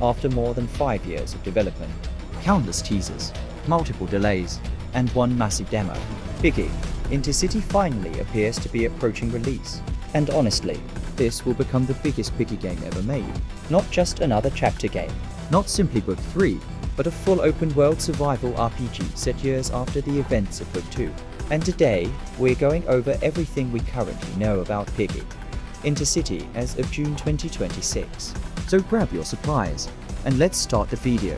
after more than 5 years of development. Countless teasers, multiple delays, and one massive demo. Piggy, Intercity finally appears to be approaching release. And honestly, this will become the biggest Piggy game ever made. Not just another chapter game, not simply Book 3, but a full open-world survival RPG set years after the events of Book 2. And today, we're going over everything we currently know about Piggy, Intercity as of June 2026. So grab your supplies, and let's start the video.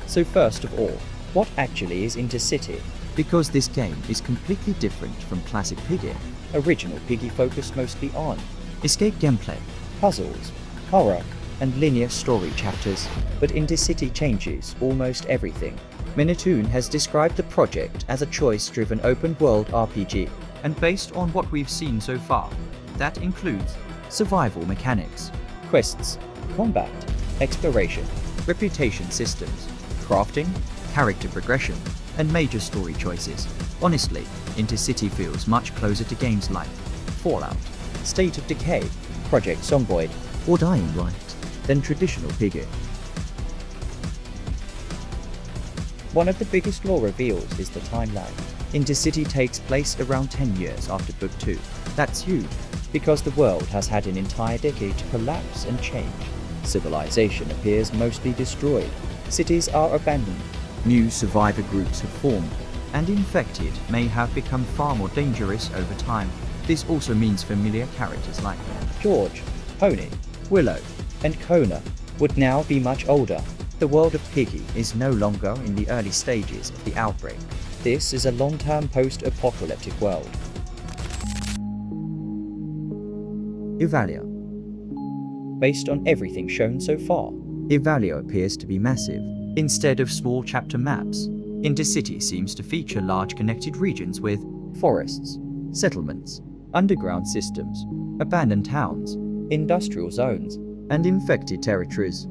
So first of all, what actually is Intercity? Because this game is completely different from classic Piggy. Original Piggy focused mostly on escape gameplay, puzzles, horror, and linear story chapters, but Intercity changes almost everything. Minitoon has described the project as a choice-driven open-world RPG, and based on what we've seen so far, that includes survival mechanics, quests, combat, exploration, reputation systems, crafting, character progression, and major story choices. Honestly, Intercity feels much closer to games like Fallout, State of Decay, Project Zomboid, or Dying Light than traditional Piggy. One of the biggest lore reveals is the timeline. Intercity takes place around 10 years after Book 2. That's huge, because the world has had an entire decade to collapse and change. Civilization appears mostly destroyed, cities are abandoned, new survivor groups have formed, and infected may have become far more dangerous over time. This also means familiar characters like George, Pony, Willow, and Kona would now be much older. The world of Piggy is no longer in the early stages of the outbreak. This is a long-term post-apocalyptic world. EVALIA. Based on everything shown so far, EVALIA appears to be massive. Instead of small chapter maps, Intercity seems to feature large connected regions with forests, settlements, underground systems, abandoned towns, industrial zones, and infected territories.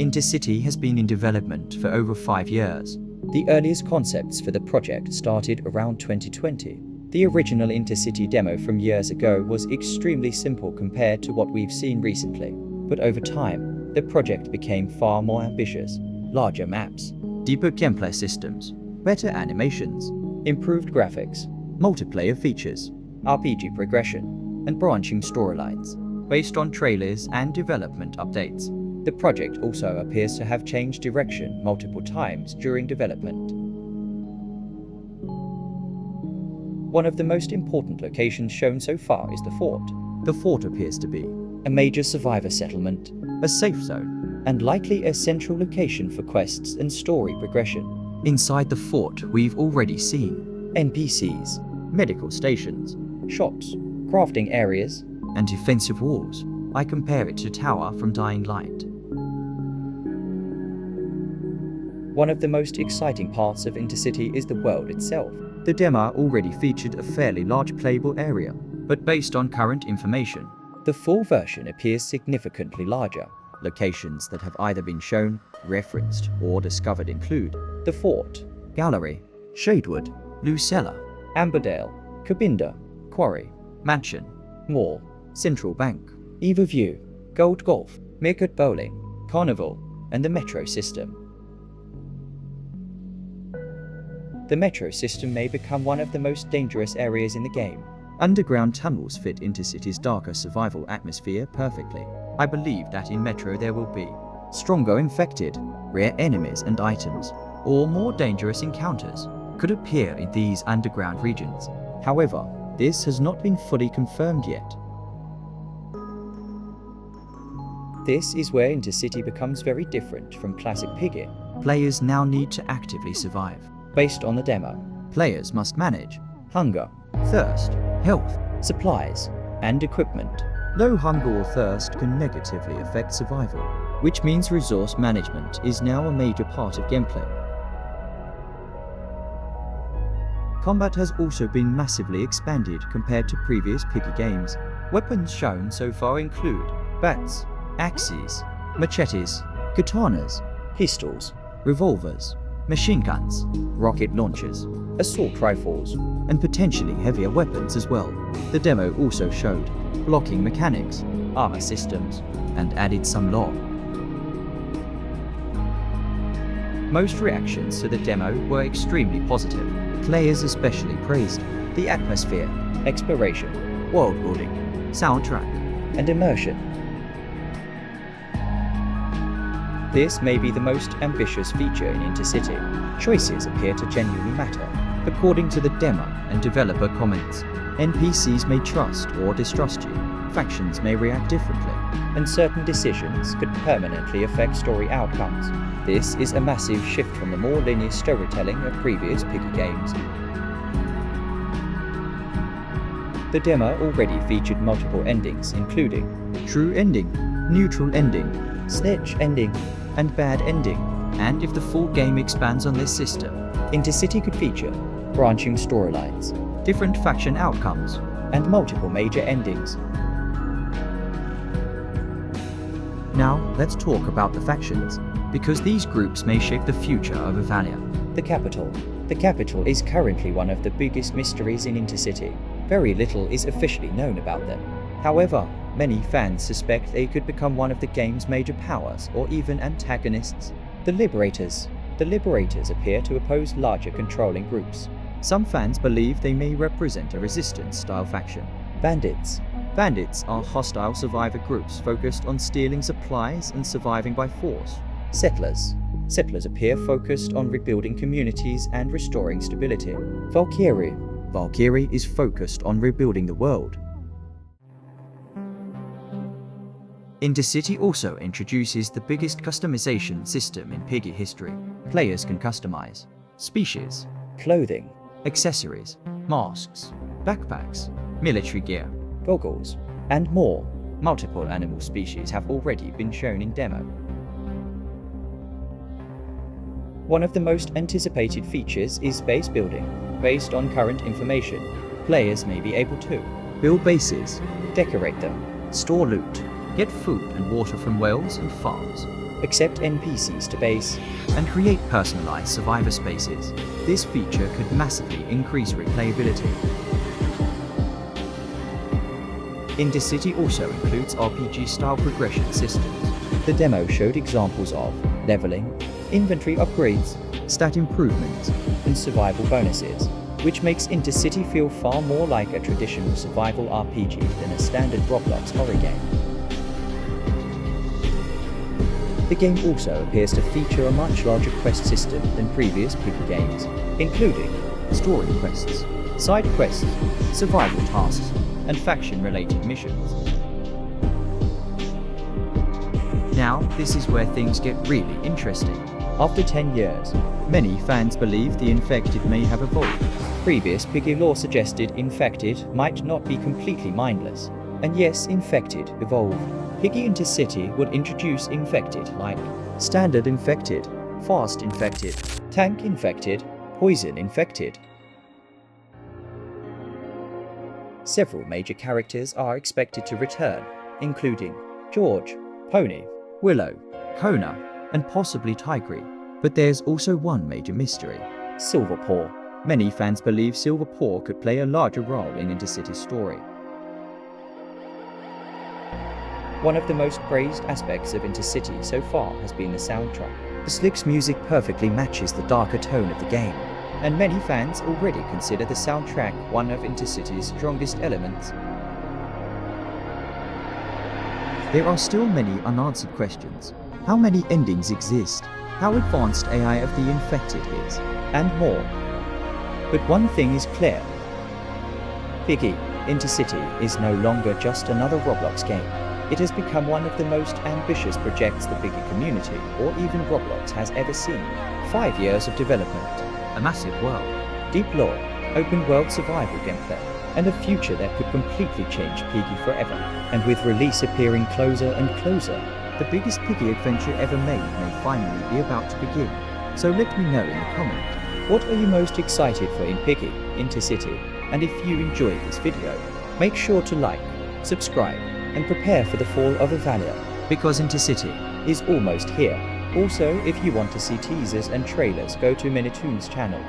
Intercity has been in development for over 5 years. The earliest concepts for the project started around 2020. The original Intercity demo from years ago was extremely simple compared to what we've seen recently, but over time, the project became far more ambitious. Larger maps, deeper gameplay systems, better animations, improved graphics, multiplayer features, RPG progression, and branching storylines. Based on trailers and development updates, the project also appears to have changed direction multiple times during development. One of the most important locations shown so far is the fort. The fort appears to be a major survivor settlement, a safe zone, and likely a central location for quests and story progression. Inside the fort, we've already seen NPCs, medical stations, shops, crafting areas, and defensive walls. I compare it to Tower from Dying Light. One of the most exciting parts of Intercity is the world itself. The demo already featured a fairly large playable area, but based on current information, the full version appears significantly larger. Locations that have either been shown, referenced, or discovered include the Fort, Gallery, Shadewood, Blue Cellar, Amberdale, Cabinda, Quarry, Mansion, Mall, Central Bank, Eva View, Gold Golf, Mirkut Bowling, Carnival, and the Metro System. The Metro System may become one of the most dangerous areas in the game. Underground tunnels fit Intercity's darker survival atmosphere perfectly. I believe that in Metro there will be stronger infected, rare enemies and items, or more dangerous encounters could appear in these underground regions. However, this has not been fully confirmed yet. This is where Intercity becomes very different from classic Piggy. Players now need to actively survive. Based on the demo, players must manage hunger, thirst, health, supplies, and equipment. Low hunger or thirst can negatively affect survival, which means resource management is now a major part of gameplay. Combat has also been massively expanded compared to previous Piggy games. Weapons shown so far include bats, axes, machetes, katanas, pistols, revolvers, machine guns, rocket launchers, assault rifles, and potentially heavier weapons as well. The demo also showed blocking mechanics, armor systems, and added some lore. Most reactions to the demo were extremely positive. Players especially praised the atmosphere, exploration, world building, soundtrack, and immersion. This may be the most ambitious feature in Intercity. Choices appear to genuinely matter. According to the demo and developer comments, NPCs may trust or distrust you, factions may react differently, and certain decisions could permanently affect story outcomes. This is a massive shift from the more linear storytelling of previous Piggy games. The demo already featured multiple endings, including true ending, neutral ending, snitch ending, and bad ending. And if the full game expands on this system, Intercity could feature branching storylines, different faction outcomes, and multiple major endings. Now, let's talk about the factions, because these groups may shape the future of EVALIA. The Capital. The Capital is currently one of the biggest mysteries in Intercity. Very little is officially known about them. However, many fans suspect they could become one of the game's major powers or even antagonists. The Liberators. The Liberators appear to oppose larger controlling groups. Some fans believe they may represent a resistance-style faction. Bandits. Bandits are hostile survivor groups focused on stealing supplies and surviving by force. Settlers. Settlers appear focused on rebuilding communities and restoring stability. Valkyrie. Valkyrie is focused on rebuilding the world. Intercity also introduces the biggest customization system in Piggy history. Players can customize species, clothing, accessories, masks, backpacks, military gear, goggles, and more. Multiple animal species have already been shown in demo. One of the most anticipated features is base building. Based on current information, players may be able to build bases, decorate them, store loot, get food and water from wells and farms, accept NPCs to base, and create personalized survivor spaces. This feature could massively increase replayability. Intercity also includes RPG-style progression systems. The demo showed examples of leveling, inventory upgrades, stat improvements, and survival bonuses, which makes Intercity feel far more like a traditional survival RPG than a standard Roblox horror game. The game also appears to feature a much larger quest system than previous Piggy games, including story quests, side quests, survival tasks, and faction-related missions. Now, this is where things get really interesting. After 10 years, many fans believe the Infected may have evolved. Previous Piggy lore suggested Infected might not be completely mindless. And yes, Infected evolved. Piggy Intercity would introduce Infected like Standard Infected, Fast Infected, Tank Infected, Poison Infected. Several major characters are expected to return, including George, Pony, Willow, Kona, and possibly Tigre. But there's also one major mystery: Silverpaw. Many fans believe Silverpaw could play a larger role in Intercity's story. One of the most praised aspects of Intercity so far has been the soundtrack. The Slick's music perfectly matches the darker tone of the game, and many fans already consider the soundtrack one of Intercity's strongest elements. There are still many unanswered questions. How many endings exist? How advanced AI of the Infected is? And more. But one thing is clear. Piggy Intercity is no longer just another Roblox game. It has become one of the most ambitious projects the Piggy community, or even Roblox, has ever seen. 5 years of development, a massive world, deep lore, open world survival gameplay, and a future that could completely change Piggy forever. And with release appearing closer and closer, the biggest Piggy adventure ever made may finally be about to begin. So let me know in the comment, what are you most excited for in Piggy Intercity? And if you enjoyed this video, make sure to like, subscribe, and prepare for the fall of EVALIA, because Intercity is almost here. Also, if you want to see teasers and trailers, go to Minitoon's channel.